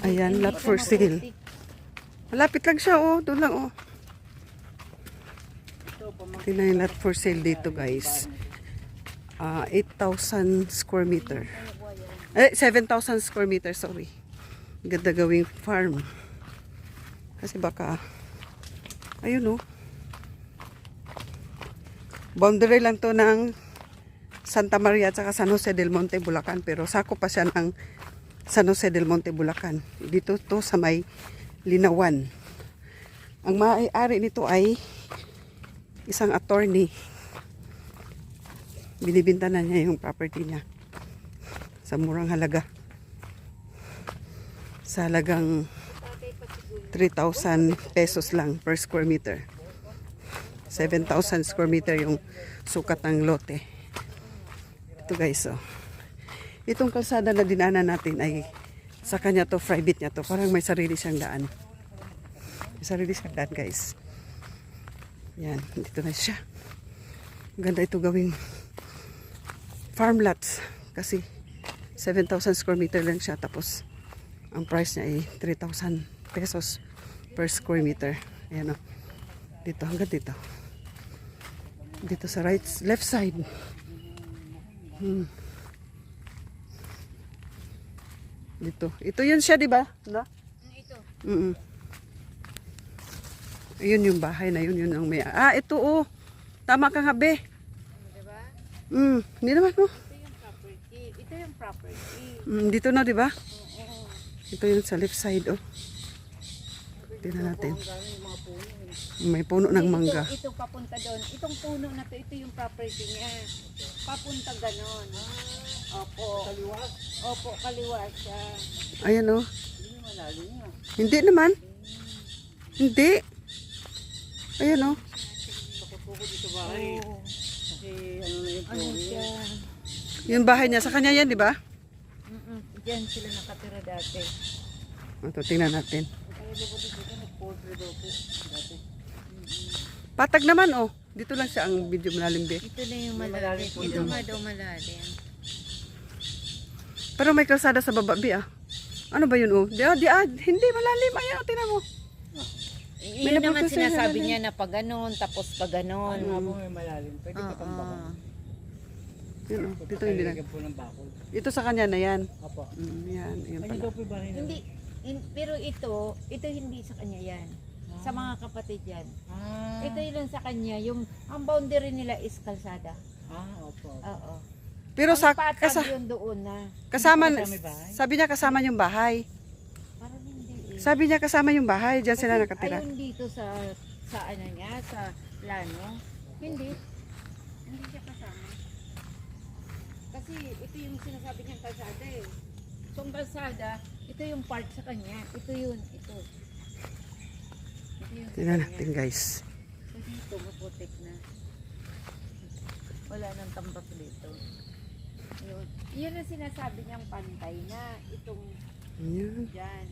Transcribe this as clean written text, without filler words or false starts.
Ayan, lot for sale. Malapit lang siya, oh. Doon lang, oh. Tingnan yung lot for sale dito, guys. 8,000 square meter. 7,000 square meter, sorry. Ganda gawing farm. Kasi baka, ayun, oh. Boundary lang to ng Santa Maria at saka San Jose del Monte, Bulacan. Pero sako pa siya ng San Jose del Monte, Bulacan. Dito to sa may Linawan. Ang may-ari nito ay isang attorney. Binibinta na niya yung property niya sa murang halaga. Sa halagang 3,000 pesos lang per square meter. 7,000 square meter yung sukat ng lote. Ito guys, oh. Itong kalsada na dinaanan natin ay sa kanya to, private niya to. Parang may sarili siyang daan. May sarili siyang daan, guys. Yan, dito na siya. Ganda ito gawing farm lots. Kasi 7,000 square meter lang siya. Tapos, ang price niya ay 3,000 pesos per square meter. Ayan, oh. Dito, hanggang dito. Dito sa left side. Dito. Ito yun siya, di ba? No? Ito. Ayun yung bahay na yun. Yun ang may... ito, oh. Tama kang habi. Diba? Hindi naman, no? Ito yung property. Ito yung property. Dito na, di ba? Oo. Ito yung sa left side, oh. Tingnan natin. May puno ng mangga. Ito papunta doon. Itong puno na to, ito yung property niya. Papunta ganon. Opo. Kaliwa? Opo, kaliwa siya. Ayan, oh. Hindi naman. Hindi. Ayan, oh. Ano siya? Yung bahay niya, sa kanya yan, di ba? Diyan sila nakatira dati. Ito, tingnan natin. Patag naman, oh. Dito lang siya ang video malalim, be. Ito na yung malalim. Ito nga daw malalim. Pero may kalsada sa baba, be, ah. Ano ba yun, oh? Hindi malalim. Ayan, oh, tingnan mo. Yun naman sinasabi niya na pag ganon, tapos pag ganon. May malalim. Pwede pa tambakan. Yun, oh. Dito hindi lang. Ito sa kanya na yan. Apo. Yan, yan pala. Hindi, pero ito hindi sa kanya yan. Sa mga kapatid yan. Ito yun sa kanya, ang boundary nila is kalsada. Opo. Oo. Pero sa Patag yun doon na. kasama, sabi niya kasama yung bahay. Parang hindi eh. Sabi niya kasama yung bahay, diyan sila Kasi nakatira. ayun dito sa ano niya, sa plano. Hindi. Hindi siya kasama. Kasi ito yung sinasabi niyang kalsada eh. So ang kalsada, ito yung part sa kanya. Ito yun, ito. Ito yung sa Tingnan kanya. natin, guys. So dito, maputik na. Wala nang tambak dito. Yun. Yun ang sinasabi niyang pantay na itong Ayan. dyan.